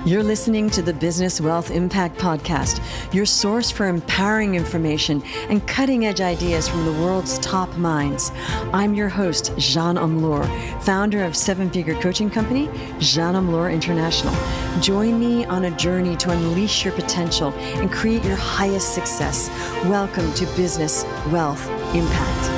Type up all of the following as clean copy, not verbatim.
You're listening to the Business Wealth Impact Podcast, your source for empowering information and cutting-edge ideas from the world's top minds. I'm your host, Jeanne Amlour, founder of seven-figure coaching company, Jeanne Amlour International. Join me on a journey to unleash your potential and create your highest success. Welcome to Business Wealth Impact.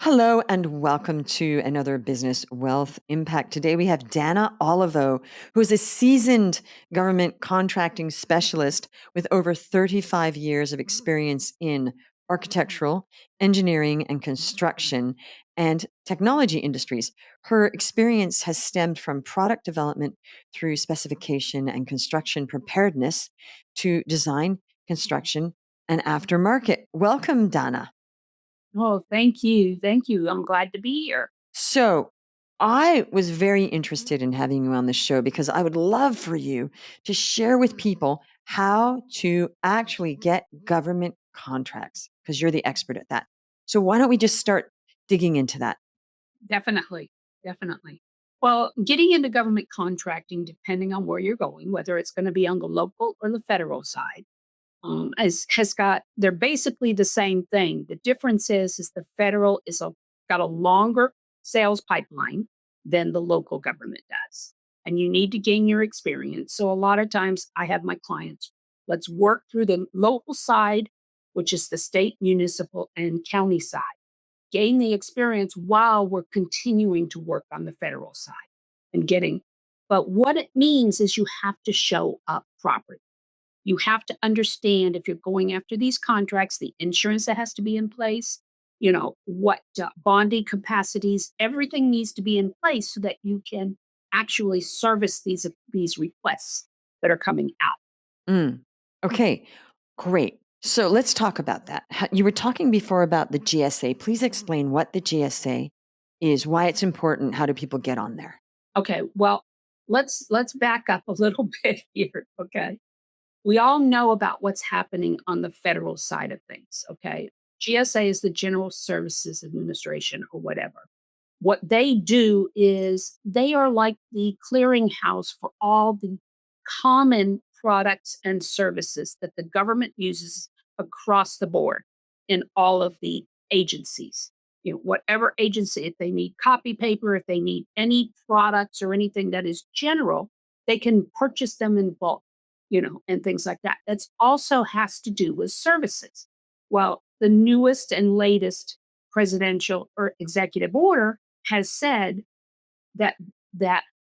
Hello and welcome to another Business Wealth Impact. Today we have Danna Olivo, who is a seasoned government contracting specialist with over 35 years of experience in architectural, engineering, and construction and technology industries. Her experience has stemmed from product development through specification and construction preparedness to design, construction, and aftermarket. Welcome, Danna. Oh, thank you. Thank you. I'm glad to be here. So I was very interested in having you on the show because I would love for you to share with people how to actually get government contracts because you're the expert at that. So why don't we just start digging into that? Definitely. Definitely. Well, getting into government contracting, depending on where you're going, whether it's going to be on the local or the federal side, has got, they're basically the same thing. The difference is the federal got a longer sales pipeline than the local government does. And you need to gain your experience. So a lot of times I have my clients, let's work through the local side, which is the state, municipal, and county side. Gain the experience while we're continuing to work on the federal side and getting. But what it means is you have to show up properly. You have to understand if you're going after these contracts, the insurance that has to be in place, what bonding capacities, everything needs to be in place so that you can actually service these requests that are coming out. Okay, great. So let's talk about that. You were talking before about the GSA. Please explain what the GSA is, why it's important, how do people get on there? Okay, well, let's back up a little bit here, okay? We all know about what's happening on the federal side of things, okay? GSA is the General Services Administration or whatever. What they do is they are like the clearinghouse for all the common products and services that the government uses across the board in all of the agencies. Whatever agency, if they need copy paper, if they need any products or anything that is general, they can purchase them in bulk, and things like that. That's also has to do with services. Well, the newest and latest presidential or executive order has said that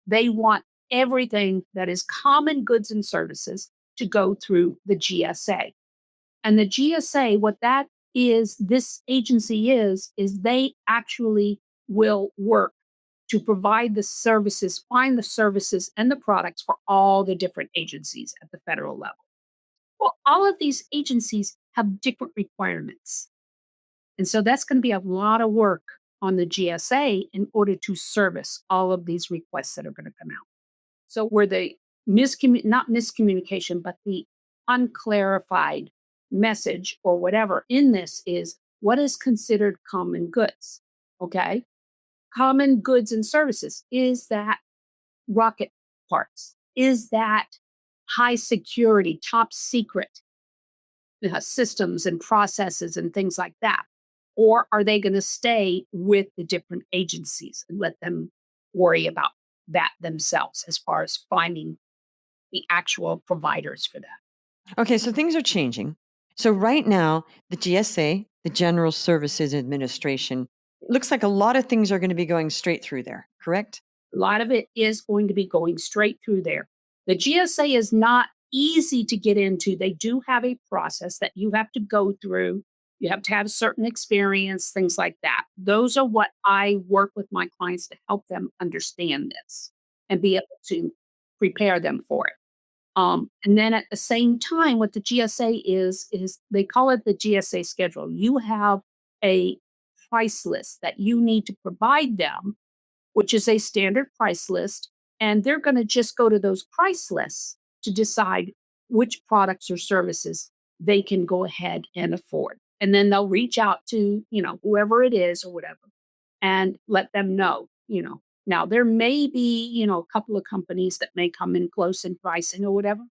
they want everything that is common goods and services to go through the GSA. And the GSA, what that is, this agency is they actually will work to provide the services, find the services and the products for all the different agencies at the federal level. Well, all of these agencies have different requirements. And so that's going to be a lot of work on the GSA in order to service all of these requests that are going to come out. So where the not miscommunication, but the unclarified message or whatever in this is what is considered common goods. Okay. Common goods and services. Is that rocket parts? Is that high security, top secret systems and processes and things like that? Or are they going to stay with the different agencies and let them worry about that themselves as far as finding the actual providers for that? Okay, so things are changing. So right now, the GSA, the General Services Administration, it looks like a lot of things are going to be going straight through there, correct? A lot of it is going to be going straight through there. The GSA is not easy to get into. They do have a process that you have to go through. You have to have certain experience, things like that. Those are what I work with my clients to help them understand this and be able to prepare them for it. And then at the same time, what the GSA is they call it the GSA schedule. You have a price list that you need to provide them, which is a standard price list. And they're going to just go to those price lists to decide which products or services they can go ahead and afford. And then they'll reach out to, whoever it is or whatever and let them know, Now, there may be, a couple of companies that may come in close in pricing or whatever,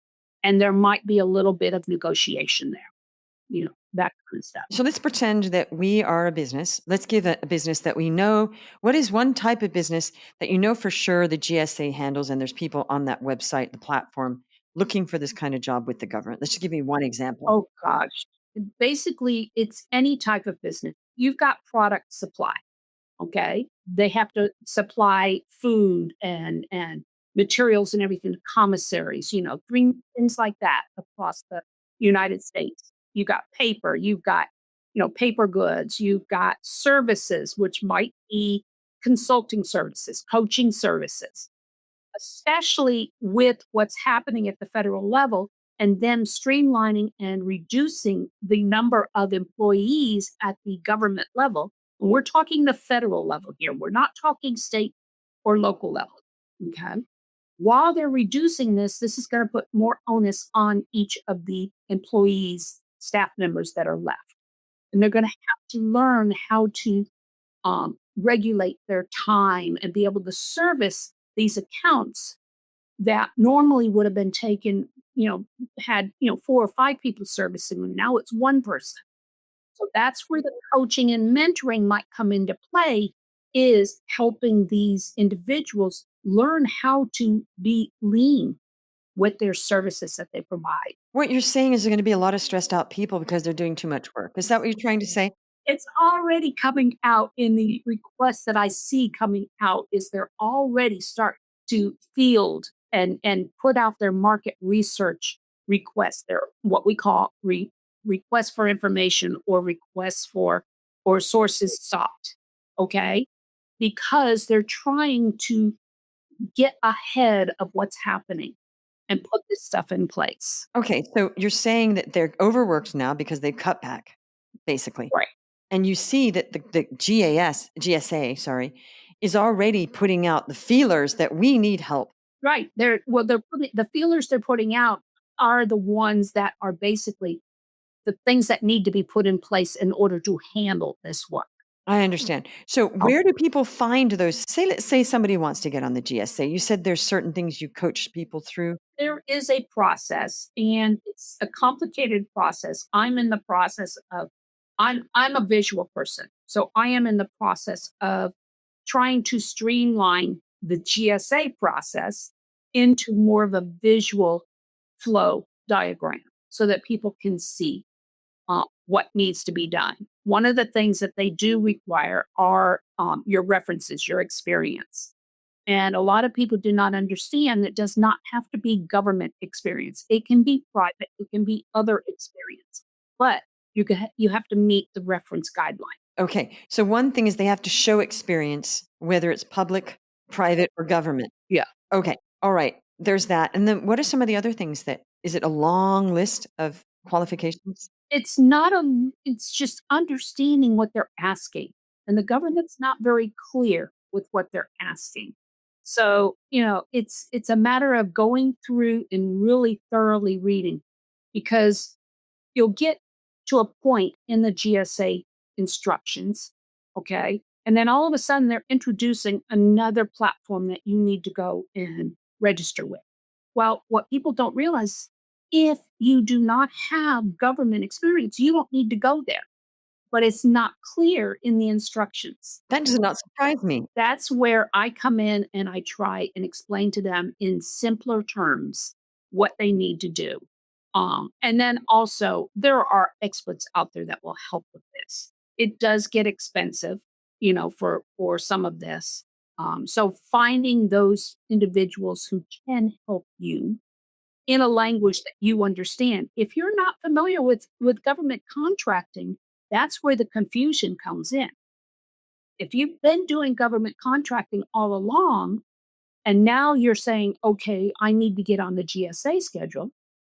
and there might be a little bit of negotiation there, that kind of stuff. So let's pretend that we are a business. Let's give a business that we know. What is one type of business that you know for sure the GSA handles, and there's people on that website, the platform, looking for this kind of job with the government? Let's just give me one example. Oh gosh. Basically, it's any type of business. You've got product supply. Okay, they have to supply food and materials and everything to commissaries, things like that across the United States. You got paper, you've got paper goods, you've got services, which might be consulting services, coaching services, especially with what's happening at the federal level and them streamlining and reducing the number of employees at the government level. We're talking the federal level here. We're not talking state or local level. Okay. While they're reducing this is going to put more onus on each of the employees, staff members that are left. And they're going to have to learn how to regulate their time and be able to service these accounts that normally would have been taken, had, 4 or 5 people servicing them. Now it's one person. So that's where the coaching and mentoring might come into play, is helping these individuals learn how to be lean with their services that they provide. What you're saying is there going to be a lot of stressed out people because they're doing too much work. Is that what you're trying to say? It's already coming out in the requests that I see coming out, is they're already start to field and put out their market research requests. They're what we call requests for information, or requests for, or sources sought. Okay. Because they're trying to get ahead of what's happening and put this stuff in place. Okay, so you're saying that they're overworked now because they've cut back, basically. Right. And you see that the GSA, sorry, is already putting out the feelers that we need help. Right. They're putting the feelers they're putting out are the ones that are basically the things that need to be put in place in order to handle this work. I understand. So where do people find those? Say, let's say somebody wants to get on the GSA. You said there's certain things you coach people through. There is a process, and it's a complicated process. I'm in the process of I'm a visual person. So I am in the process of trying to streamline the GSA process into more of a visual flow diagram so that people can see what needs to be done. One of the things that they do require are your references, your experience. And a lot of people do not understand that does not have to be government experience. It can be private, it can be other experience, but you have to meet the reference guideline. Okay. So one thing is they have to show experience, whether it's public, private, or government. Yeah. Okay. All right. There's that. And then what are some of the other things that is it a long list of qualifications? It's not a it's just understanding what they're asking. And the government's not very clear with what they're asking. So, it's a matter of going through and really thoroughly reading, because you'll get to a point in the GSA instructions, okay? And then all of a sudden they're introducing another platform that you need to go and register with. Well, what people don't realize, if you do not have government experience, you don't need to go there. But it's not clear in the instructions. That does not surprise me. That's where I come in and I try and explain to them in simpler terms what they need to do. And then also, there are experts out there that will help with this. It does get expensive, for some of this. So finding those individuals who can help you in a language that you understand. If you're not familiar with government contracting, that's where the confusion comes in. If you've been doing government contracting all along, and now you're saying, okay, I need to get on the GSA schedule,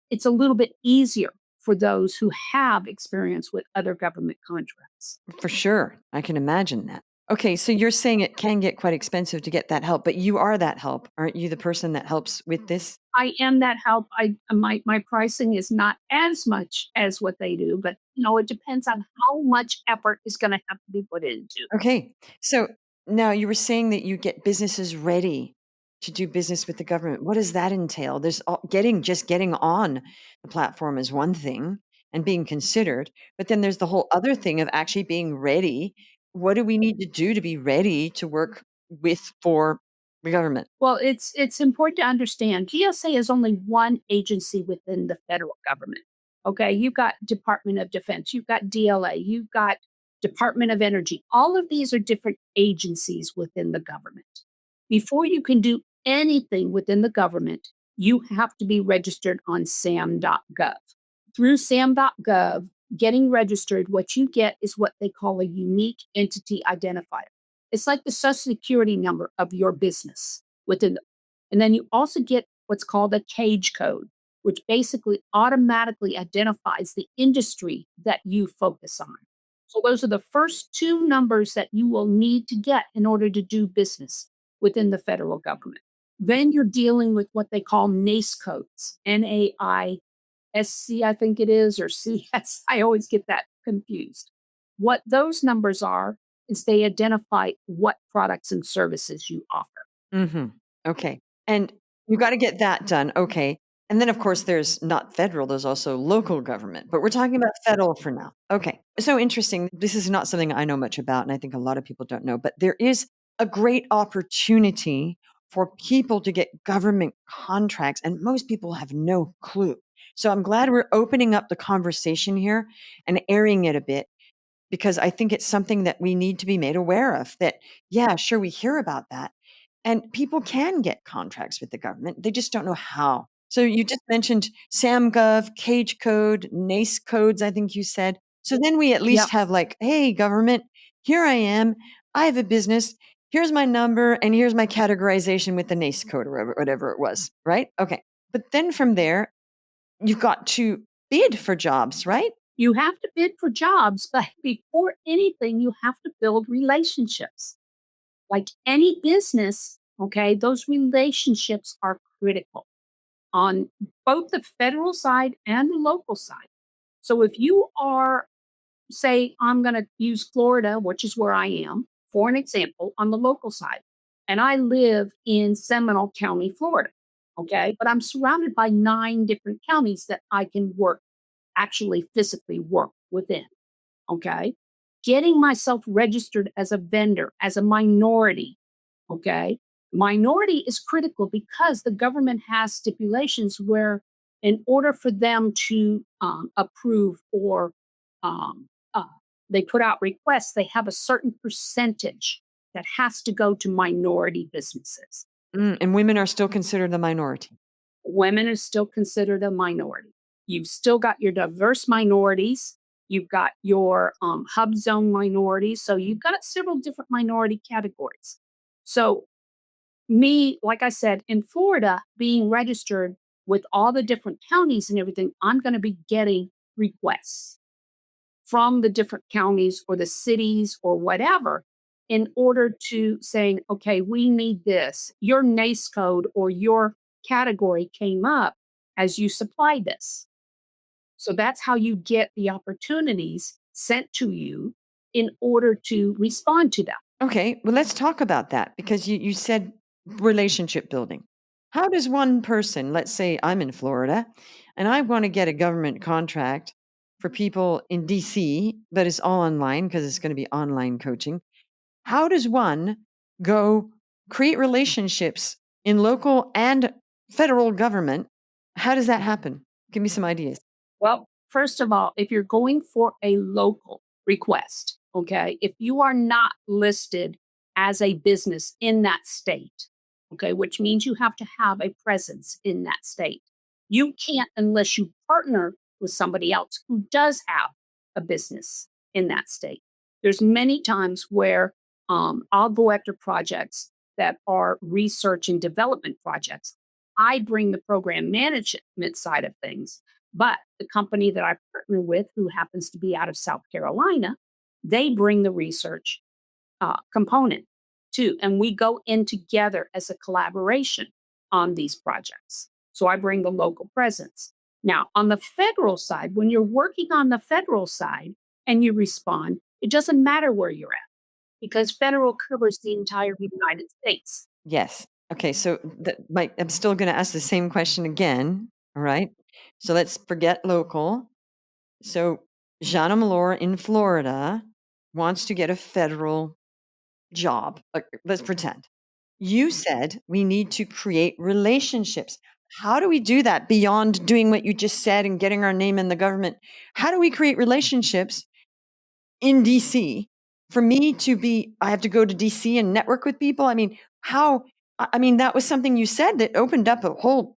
it's a little bit easier for those who have experience with other government contracts. For sure. I can imagine that. Okay, so you're saying it can get quite expensive to get that help, but you are that help. Aren't you the person that helps with this? I am that help. My pricing is not as much as what they do, but it depends on how much effort is going to have to be put into. Okay. So Now, you were saying that you get businesses ready to do business with the government. What does that entail? There's getting on the platform is one thing and being considered, but then there's the whole other thing of actually being ready. What do we need to do to be ready to work with for the government? Well, it's important to understand GSA is only one agency within the federal government. Okay, you've got Department of Defense, you've got DLA, you've got Department of Energy. All of these are different agencies within the government. Before you can do anything within the government, you have to be registered on sam.gov. Through sam.gov, getting registered, what you get is what they call a unique entity identifier. It's like the social security number of your business within the, and then you also get what's called a cage code, which basically automatically identifies the industry that you focus on. So those are the first two numbers that you will need to get in order to do business within the federal government. Then you're dealing with what they call NAICE codes, NAISC, I think it is, or CS. I always get that confused. What those numbers are is they identify what products and services you offer. Mhm. Okay. And you gotta get that done, okay. And then, of course, there's not federal, there's also local government, but we're talking about federal for now. Okay. So interesting. This is not something I know much about, and I think a lot of people don't know, but there is a great opportunity for people to get government contracts, and most people have no clue. So I'm glad we're opening up the conversation here and airing it a bit because I think it's something that we need to be made aware of that, yeah, sure, we hear about that, and people can get contracts with the government. They just don't know how. So you just mentioned SamGov, Cage Code, NACE codes, I think you said. So then we at least Yep. have like, hey, government, here I am. I have a business. Here's my number and here's my categorization with the NACE code or whatever it was, right? Okay. But then from there, you've got to bid for jobs, right? You have to bid for jobs, but before anything, you have to build relationships. Like any business, okay, those relationships are critical on both the federal side and the local side. So if you are, say, I'm going to use Florida, which is where I am, for an example, on the local side, and I live in Seminole County, Florida, okay, but I'm surrounded by 9 different counties that I can work, actually physically work within. Okay. Getting myself registered as a vendor, as a minority. Okay. Minority is critical because the government has stipulations where, in order for them to approve or um, uh, they put out requests, they have a certain percentage that has to go to minority businesses. And women are still considered the minority. Women is still considered a minority. You've still got your diverse minorities. You've got your hub zone minorities. So you've got several different minority categories. So, me, like I said, in Florida, being registered with all the different counties and everything, I'm going to be getting requests from the different counties or the cities or whatever in order to saying, okay, we need this. Your NACE code or your category came up as you supplied this. So that's how you get the opportunities sent to you in order to respond to them. Okay, well, let's talk about that because you said relationship building. How does one person, let's say I'm in Florida and I want to get a government contract for people in DC, but it's all online because it's going to be online coaching. How does one go create relationships in local and federal government? How does that happen? Give me some ideas. Well, first of all, if you're going for a local request, okay, if you are not listed as a business in that state, okay, which means you have to have a presence in that state. You can't unless you partner with somebody else who does have a business in that state. There's many times where I'll go after projects that are research and development projects. I bring the program management side of things, but the company that I partner with, who happens to be out of South Carolina, they bring the research component too. And we go in together as a collaboration on these projects. So I bring the local presence. Now, on the federal side, when you're working on the federal side and you respond, it doesn't matter where you're at. because federal covers the entire United States. Yes. Okay, so I'm still gonna ask the same question again, all right? So let's forget local. So Jana Malore in Florida wants to get a federal job. Let's pretend. You said we need to create relationships. How do we do that beyond doing what you just said and getting our name in the government? How do we create relationships in DC for me to be I have to go to DC and network with people? I mean, how I mean, that was something you said that opened up a whole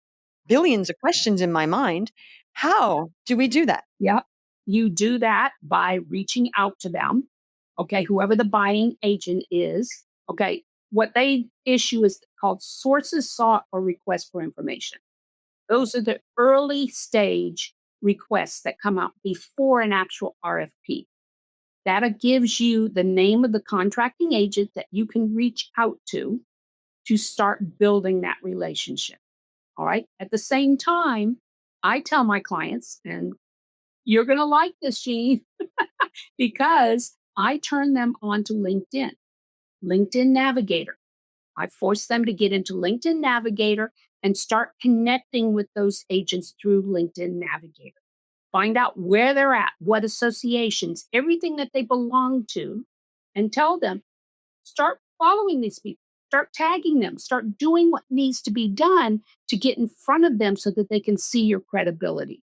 billions of questions in my mind. How do we do that? Yep. You do that by reaching out to them, okay, whoever the buying agent is, okay. What they issue is called sources sought or request for information. Those are the early stage requests that come out before an actual RFP. That gives you the name of the contracting agent that you can reach out to start building that relationship. All right. At the same time, I tell my clients, and you're going to like this, Gene, because I turn them on to LinkedIn, LinkedIn Navigator. I force them to get into LinkedIn Navigator and start connecting with those agents through LinkedIn Navigator. Find out where they're at, what associations, everything that they belong to, and tell them, start following these people, start tagging them, start doing what needs to be done to get in front of them so that they can see your credibility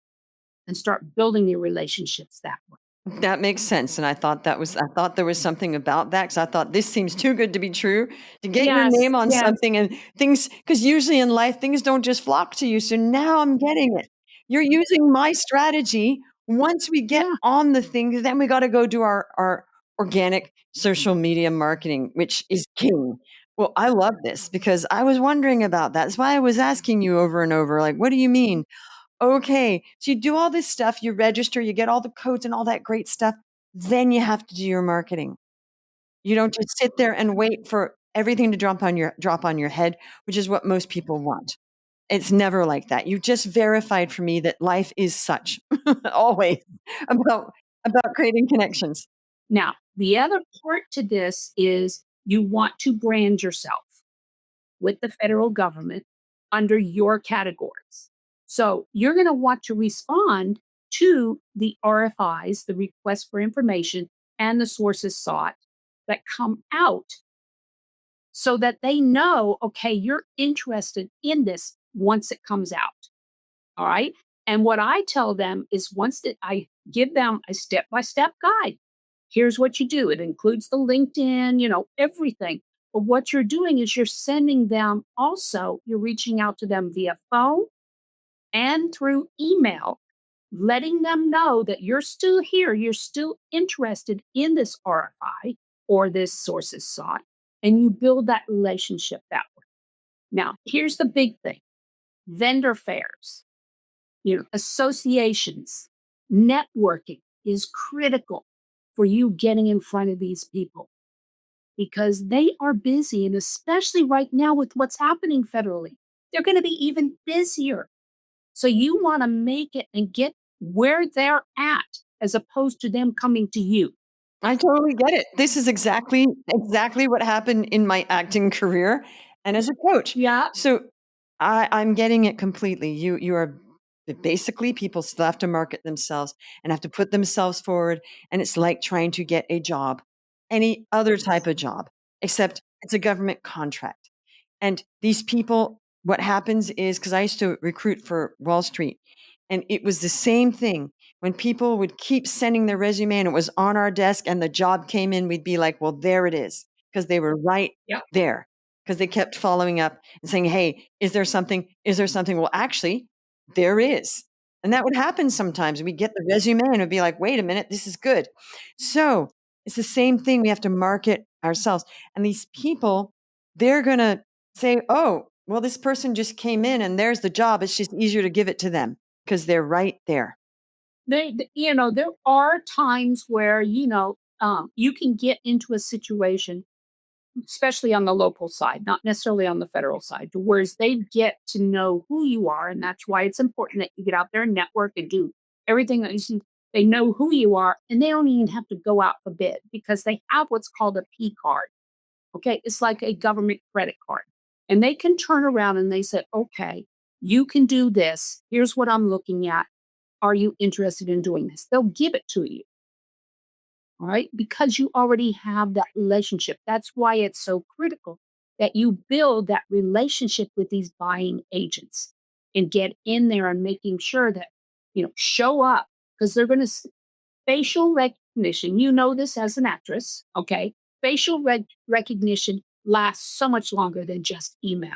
and start building your relationships that way. That makes sense, and I thought there was something about that because I thought this seems too good to be true to get your Yes, name on yes. something and things because usually in life, things don't just flock to you, so now I'm getting it. You're using my strategy. Once we get Yeah. on the thing, then we gotta go do our organic social media marketing, which is king. Well, I love this because I was wondering about that. That's why I was asking you over and over, like, "What do you mean?" Okay. So you do all this stuff, you register, you get all the codes and all that great stuff. Then you have to do your marketing. You don't just sit there and wait for everything to drop on your head, which is what most people want. It's never like that. You just verified for me that life is such always about about creating connections. Now, the other part to this is you want to brand yourself with the federal government under your categories. So you're going to want to respond to the RFIs, the request for information, and the sources sought that come out so that they know, okay, you're interested in this once it comes out. All right. And what I tell them is once that I give them a step by step guide, here's what you do. It includes the LinkedIn, everything. But what you're doing is you're sending them also, you're reaching out to them via phone and through email, letting them know that you're still here, you're still interested in this RFI or this sources sought, and you build that relationship that way. Now, here's the big thing: vendor fairs, associations, networking is critical for you getting in front of these people because they are busy. And especially right now with what's happening federally, they're going to be even busier. So you want to make it and get where they're at as opposed to them coming to you. I totally get it. This is exactly what happened in my acting career and as a coach. Yeah. So I'm getting it completely. You are basically people still have to market themselves and have to put themselves forward. And it's like trying to get a job, any other type of job, except it's a government contract. And these people, what happens is because I used to recruit for Wall Street, and it was the same thing. When people would keep sending their resume and it was on our desk and the job came in, we'd be like, well, there it is, because they were right Yep. there. Because they kept following up and saying, hey, is there something? Is there something? Well, actually, there is. And that would happen sometimes. We'd get the resume and it'd be like, wait a minute, this is good. So it's the same thing. We have to market ourselves. And these people, they're going to say, oh, well, this person just came in and there's the job. It's just easier to give it to them because they're right there. There are times where, you can get into a situation, especially on the local side, not necessarily on the federal side, to whereas they get to know who you are. And that's why it's important that you get out there and network and do everything that you see. They know who you are, and they don't even have to go out for bid because they have what's called a P card. Okay. It's like a government credit card. And they can turn around and they say, okay, you can do this. Here's what I'm looking at. Are you interested in doing this? They'll give it to you. All right. Because you already have that relationship. That's why it's so critical that you build that relationship with these buying agents and get in there and making sure that, show up because they're going to facial recognition. You know this as an actress. Okay. Facial recognition lasts so much longer than just email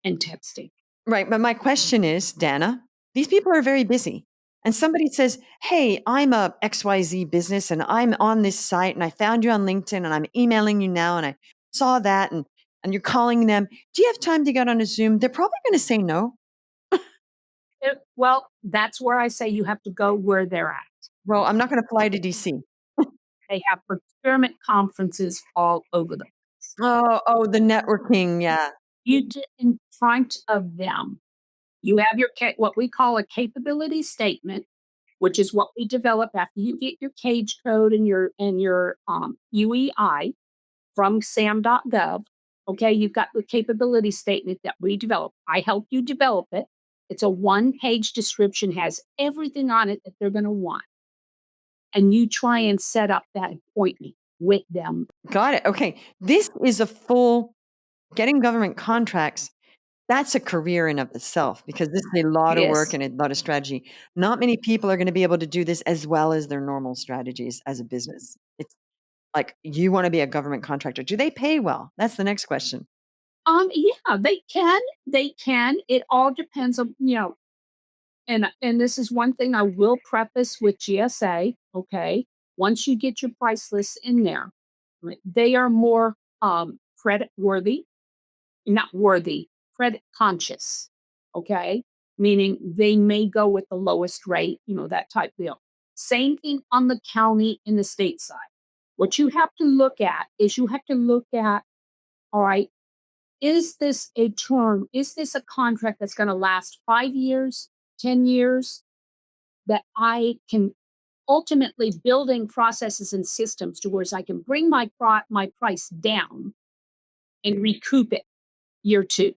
and texting. Right. But my question is, Dana, these people are very busy. And somebody says, hey, I'm a XYZ business and I'm on this site and I found you on LinkedIn and I'm emailing you now and I saw that and you're calling them. Do you have time to get on a Zoom? They're probably going to say no. Well, that's where I say you have to go where they're at. Well, I'm not going to fly to DC. They have procurement conferences all over the place. The networking. Yeah. You do in front of them. You have your what we call a capability statement, which is what we develop after you get your cage code and your UEI from sam.gov. Okay, you've got the capability statement that we develop. I help you develop it. It's a one-page description, has everything on it that they're going to want. And you try and set up that appointment with them. Got it. Okay. This is a full getting government contracts. That's a career in of itself because this is a lot It of work is. and a lot of strategy. Not many people are going to be able to do this as well as their normal strategies as a business. It's like you want to be a government contractor. Do they pay well? That's the next question. Yeah, they can. They can. It all depends on, and this is one thing I will preface with GSA, okay? Once you get your price lists in there, right, they are more credit worthy, not worthy, credit conscious, okay? Meaning they may go with the lowest rate, that type deal. Same thing on the county and the state side. What you have to look at is you have to look at, all right, is this a term? Is this a contract that's going to last 5 years, 10 years? That I can ultimately building processes and systems to where I can bring my price down and recoup it year 2,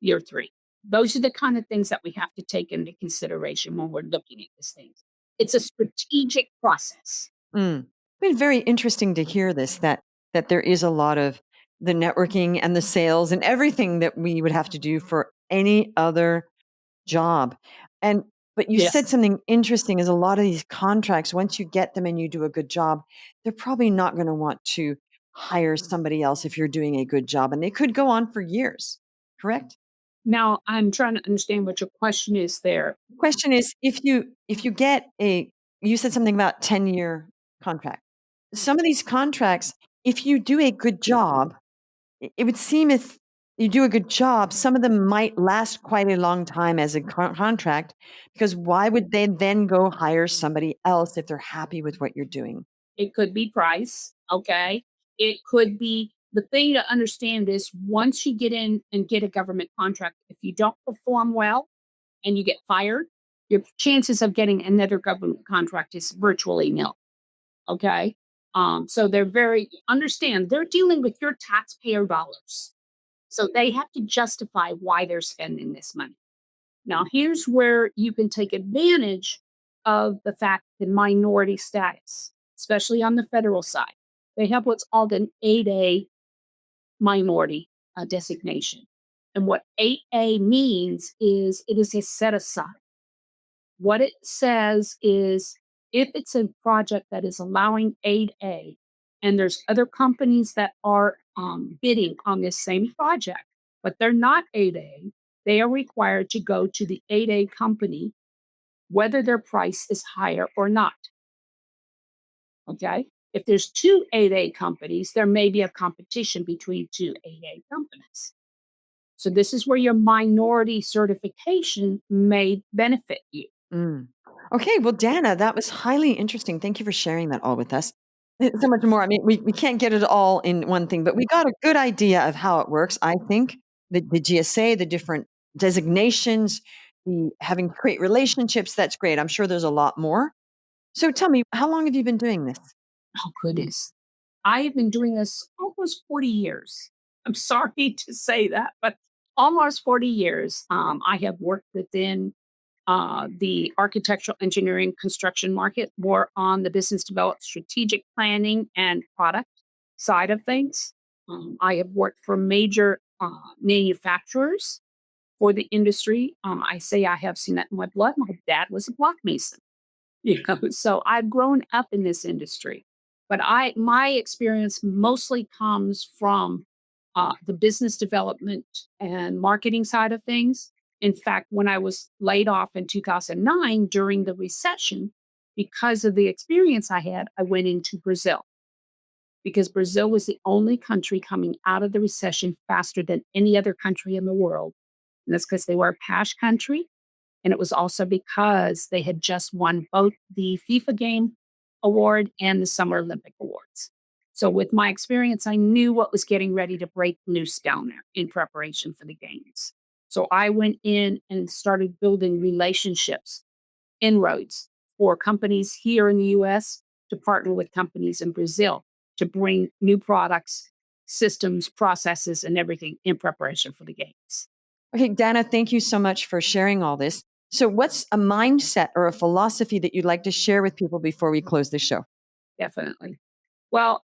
year 3. Those are the kind of things that we have to take into consideration when we're looking at these things. It's a strategic process. Mm. It's been very interesting to hear this that there is a lot of the networking and the sales and everything that we would have to do for any other job. And but you said Yes. something interesting is a lot of these contracts, once you get them and you do a good job, they're probably not going to want to hire somebody else if you're doing a good job. And they could go on for years. Correct? Now I'm trying to understand what your question is there. Question is if you get a you said something about 10-year contract. Some of these contracts, if you do a good job, it would seem if you do a good job, some of them might last quite a long time as a contract because why would they then go hire somebody else if they're happy with what you're doing? It could be price, okay? It could be the thing to understand is once you get in and get a government contract, if you don't perform well and you get fired, your chances of getting another government contract is virtually nil. Okay. So they're very understand they're dealing with your taxpayer dollars. So they have to justify why they're spending this money. Now, here's where you can take advantage of the fact that minority status, especially on the federal side. They have what's called an 8A minority designation. And what 8A means is it is a set aside. What it says is if it's a project that is allowing 8A and there's other companies that are bidding on this same project, but they're not 8A, they are required to go to the 8A company, whether their price is higher or not. Okay. If there's two 8A companies, there may be a competition between two 8A companies. So this is where your minority certification may benefit you. Mm. Okay, well, Dana, that was highly interesting. Thank you for sharing that all with us. So much more. I mean, we can't get it all in one thing, but we got a good idea of how it works. I think the GSA, the different designations, the having great relationships, that's great. I'm sure there's a lot more. So tell me, how long have you been doing this? Oh, goodness. I've been doing this almost 40 years. I'm sorry to say that, but almost 40 years. I have worked within the architectural engineering construction market, more on the business development, strategic planning, and product side of things. I have worked for major manufacturers for the industry. I say I have seen that in my blood. My dad was a block mason. So I've grown up in this industry, but my experience mostly comes from the business development and marketing side of things. In fact, when I was laid off in 2009 during the recession, because of the experience I had, I went into Brazil because Brazil was the only country coming out of the recession faster than any other country in the world. And that's because they were a cash country, and it was also because they had just won both the FIFA Game Award and the Summer Olympic Awards. So, with my experience, I knew what was getting ready to break loose down there in preparation for the games. So, I went in and started building relationships, inroads for companies here in the US to partner with companies in Brazil to bring new products, systems, processes, and everything in preparation for the games. Okay, Dana, thank you so much for sharing all this. So, what's a mindset or a philosophy that you'd like to share with people before we close the show? Definitely. Well,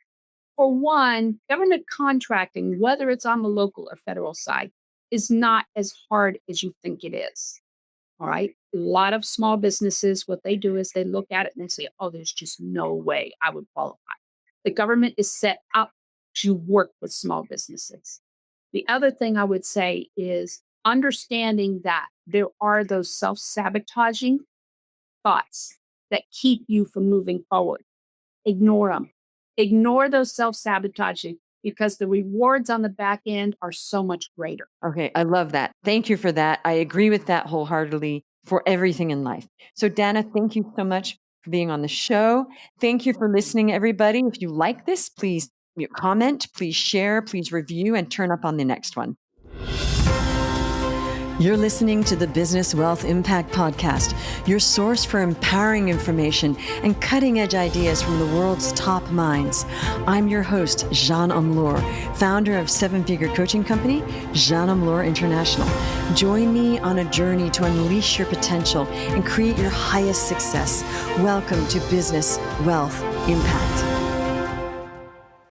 for one, government contracting, whether it's on the local or federal side, is not as hard as you think it is. All right. A lot of small businesses, what they do is they look at it and they say, oh, there's just no way I would qualify. The government is set up to work with small businesses. The other thing I would say is understanding that there are those self sabotaging thoughts that keep you from moving forward. Ignore them. Ignore those self-sabotaging because the rewards on the back end are so much greater. Okay, I love that. Thank you for that. I agree with that wholeheartedly for everything in life. So, Dana, thank you so much for being on the show. Thank you for listening, everybody. If you like this, please comment, please share, please review, and turn up on the next one. You're listening to the Business Wealth Impact Podcast, your source for empowering information and cutting edge ideas from the world's top minds. I'm your host, Jeanne Amlour, founder of seven-figure coaching company, Jeanne Amlour International. Join me on a journey to unleash your potential and create your highest success. Welcome to Business Wealth Impact.